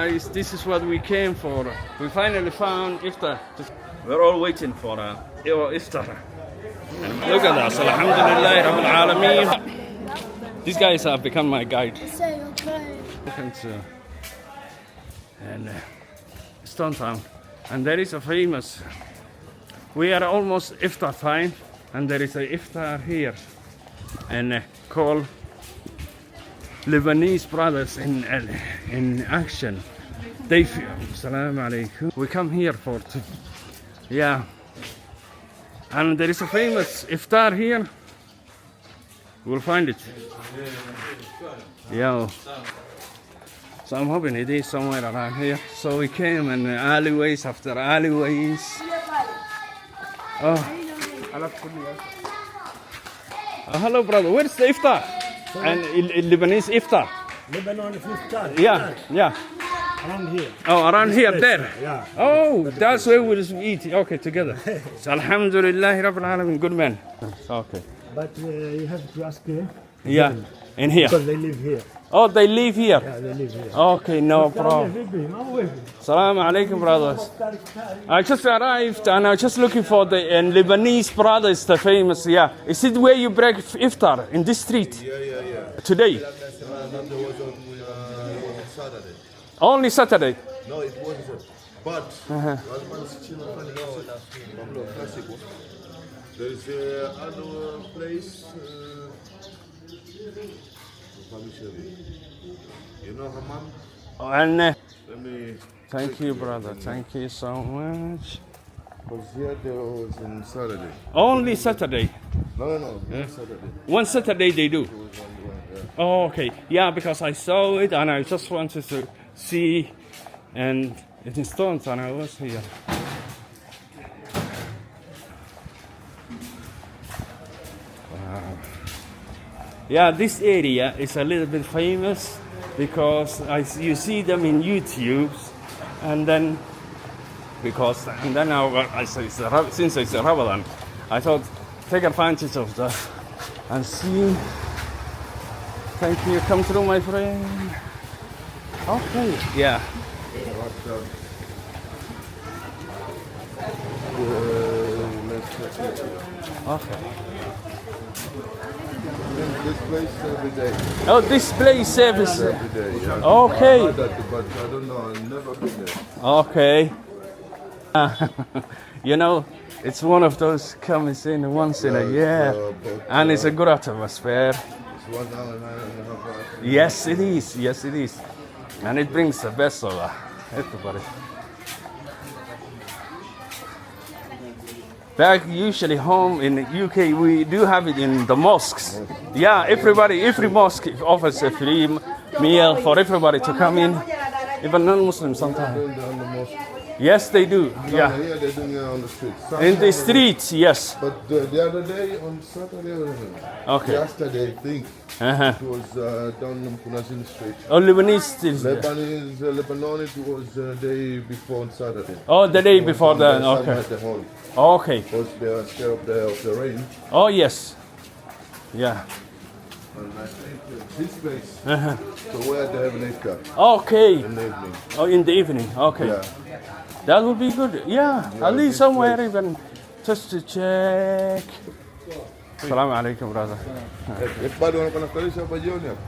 Guys, this is what we came for. We finally found Iftar. We're all waiting for Iftar. And look at us. Alhamdulillah, Rabbil Alameen. These guys have become my guide. Welcome to Stone Town. And there is a famous, we are almost Iftar time, and there is a Iftar here, and called Lebanese brothers in action. They Assalamu alaikum. We come here for and there is a famous Iftar here. We'll find it. Yeah. So I'm hoping it is somewhere around here. So we came in alleyways after alleyways. Oh, hello, brother. Where's the Iftar? And Lebanese Iftar. Lebanon Iftar. Yeah. Around here. Oh, around here, there. Yeah. Oh, that's where we'll eat. Okay, together. So, Alhamdulillah, Rabbil Alameen. Good man. Okay. But you have to ask him. Yeah, in here. Because they live here. Oh, they live here. Yeah, they live here. Okay, no problem. Assalamu alaikum, brothers. I just arrived and I was just looking for the Lebanese brothers, the famous. Yeah, is it where you break Iftar in this street? Yeah. Today? Saturday. Only Saturday. No, it wasn't. But there's another place. You know Hammam? And Let me. thank you, brother. Thank you so much. Because here there was on Saturday. Only Saturday. No, Saturday. One Saturday they do. It was only one, yeah. Oh, okay. Yeah, because I saw it and I just wanted to see, and it's in Stones and I was here. Wow. Yeah, this area is a little bit famous because you see them in YouTube, and then since it's a Ramadan, I thought take advantage of that and see. Thank you. Come through, my friend. Okay. Yeah. Okay. This place every day. Oh, this place service. Every day, yeah. Okay. But I don't know, I've never been there. Okay. You know, it's one of those comes in once in a year, and it's a good atmosphere. It's 1 hour and a half hours. Yes, it is. Yes, it is. And it brings the best of everybody. Back usually home in the UK, we do have it in the mosques. Yeah, every mosque offers a free meal for everybody to come in, even non-Muslims sometimes. Doing it on the mosque. Yes, they do. Yeah, Here they're doing it on the street. in the streets. Yes. But the other day on Saturday, Okay. yesterday, I think, it was down on Hamamni Street. Oh, Lebanese still there. Lebanon, it was the day before on Saturday. Oh, the day before that. Some Okay. at the hall. Okay. Because they are scared of the rain. Oh, yes. Yeah. And I think this place, so where they have an iftar Okay. in the evening. Oh, in the evening. Okay. Yeah. That would be good. Yeah. At least somewhere even just to check. Assalamu alaikum, brother. Bado wanakanaftarisha hapa jioni hapa?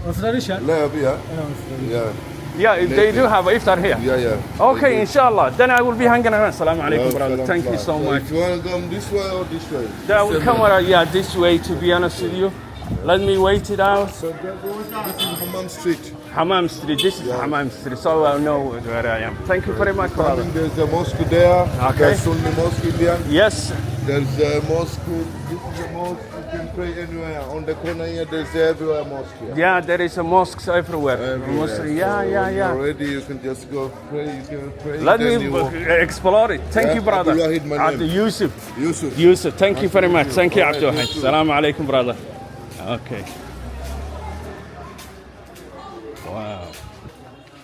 Waftarisha? Leo pia? Yeah. Yeah, they do have iftar here. Yeah. Okay, inshallah. Then I will be hanging around. Assalamu alaikum, brother. Salam Thank you so salam. much. If you want to come this way or this way? I will come this way, to be honest with you. Let me wait it out. So this is Hammam Street. Hamam Street. This is Hamam Street, so I'll know where I am. Thank you very much, brother. There's a mosque there. Okay. There's Sunni mosque in there. Yes. There's a mosque. This is a mosque. You can pray anywhere. On the corner here, there's everywhere mosque here. Yeah, there is a mosques everywhere. Everywhere. Yeah. Already you can just go pray. You can pray. Let me then you walk. explore it. Thank you, brother. Abdulwahid, my name. Yusuf. Yusuf. Thank you very much. Thank you, Abdulwahid. Assalamu alaikum, brother. Okay. Wow.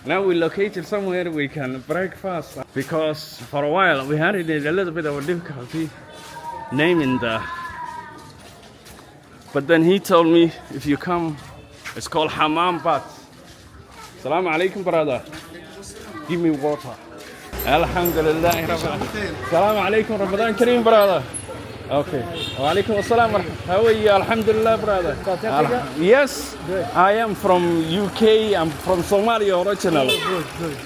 Now we located somewhere we can break fast, because for a while we had a little bit of a difficulty naming the. But then he told me if you come, it's called Hammam Bat. Assalamu alaikum, brother. Give me water. Alhamdulillah. Assalamu alaikum, Ramadan Kareem, brother. Okay. Wa alaikum assalam. How are you? Alhamdulillah, brother. Yes, I am from UK. I'm from Somalia originally.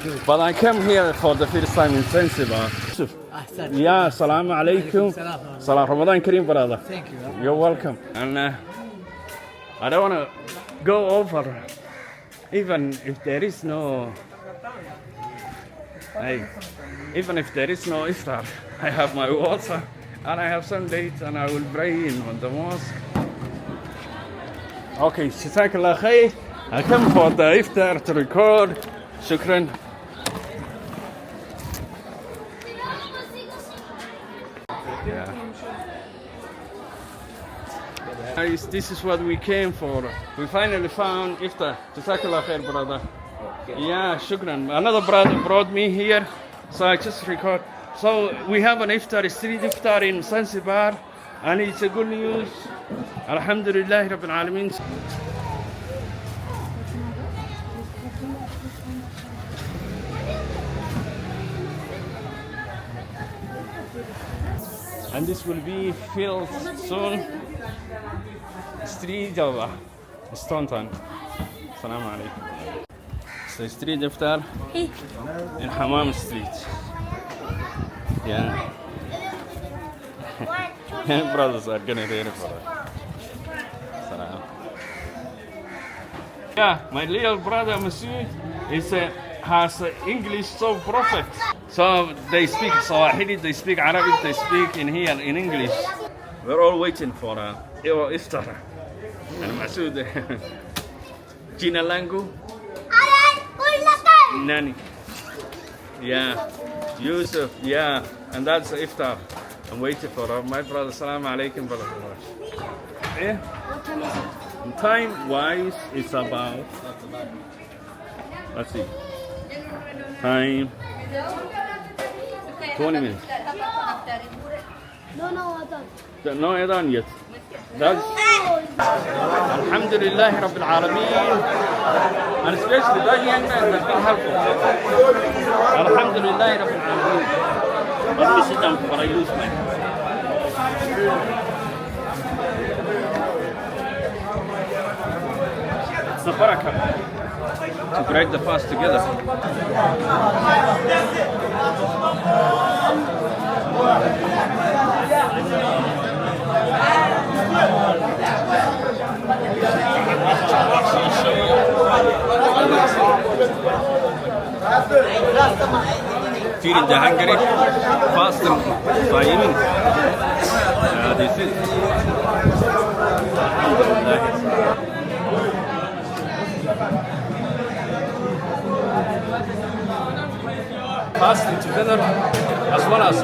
Good. But I came here for the first time in Zanzibar. Yusuf. Yeah, assalamu alaikum. Salam Ramadan Kareem, brother. Thank you. You're welcome. And I don't want to go over, even if there is no, even if there is no iftar, I have my water and I have some dates and I will pray in on the mosque. Okay, Jazakallah khair. I come for the iftar to record. Shukran. Yeah. Guys, this is what we came for. We finally found iftar. Jazakallah khair, brother. Yeah, shukran. Another brother brought me here, so I just record. So we have an iftar, street iftar in Zanzibar, and it's a good news. Alhamdulillah Rabbil Alameen. And this will be filled soon. Street of Stone Town. Assalamu alaikum. So street iftar in Hamamni Street. Yeah. Brothers are gonna read it for us. Salam. Yeah, my little brother Masood has English so perfect. So they speak Swahili, they speak Arabic, they speak in here in English. We're all waiting for iftar. And Masood, Gina Langu, Nani, yeah, Yusuf, yeah, and that's iftar. I'm waiting for my brother. Assalamu alaikum, brother. Yeah. Time wise, it's about, let's see, time 20 minutes. No, I don't yet. That's Alhamdulillah Rabbil Alameen. And especially that young man has been helpful. Alhamdulillah Rabbil Alameen. Let me sit down before I lose my. It's the barakah to break the fast together. Feeding the hungry, fasting, صايمين. This is. Fasting together as well as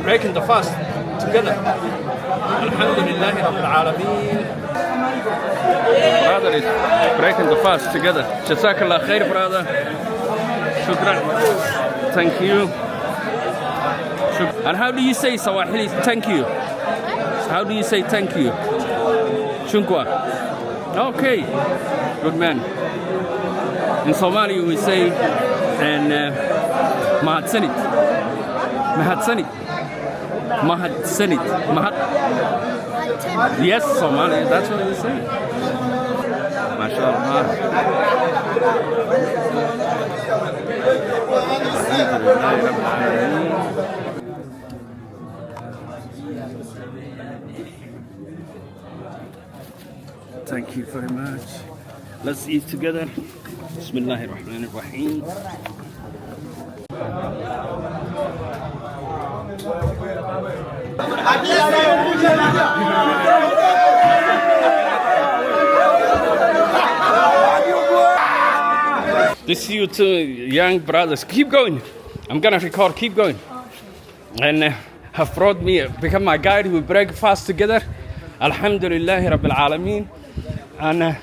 breaking the fast together. Alhamdulillah Rabbil Alameen. Brother is breaking the fast together. Jazakallah khair, brother. Shukran. Thank you. And how do you say Swahili thank you? How do you say thank you? Shunkwa. Okay. Good man. In Somali we say and Mahad Sanit. Mahad Sanit. Mahad Sanit. Mahad. Yes, Somali, that's what we say. MashaAllah. Thank you very much. Let's eat together. Bismillahir Rahmanir Rahim. This you two young brothers. Keep going. I'm gonna record. Keep going. And have brought me, become my guide. We break fast together. Alhamdulillah Rabbil Alameen. And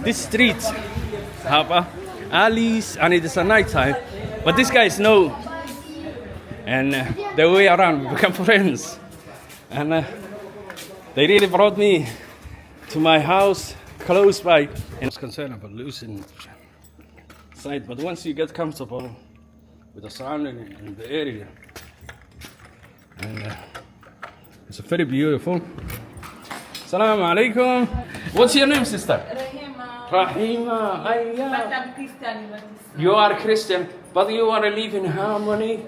this street have alleys, and it is a night time. But these guys know. And the way around, we become friends. And they really brought me to my house close by. And I was concerned about losing sight, but once you get comfortable with the surrounding in the area, and it's very beautiful. Assalamu alaikum. What's your name, sister? Rahima. But I'm Christian. You are Christian, but you want to live in harmony.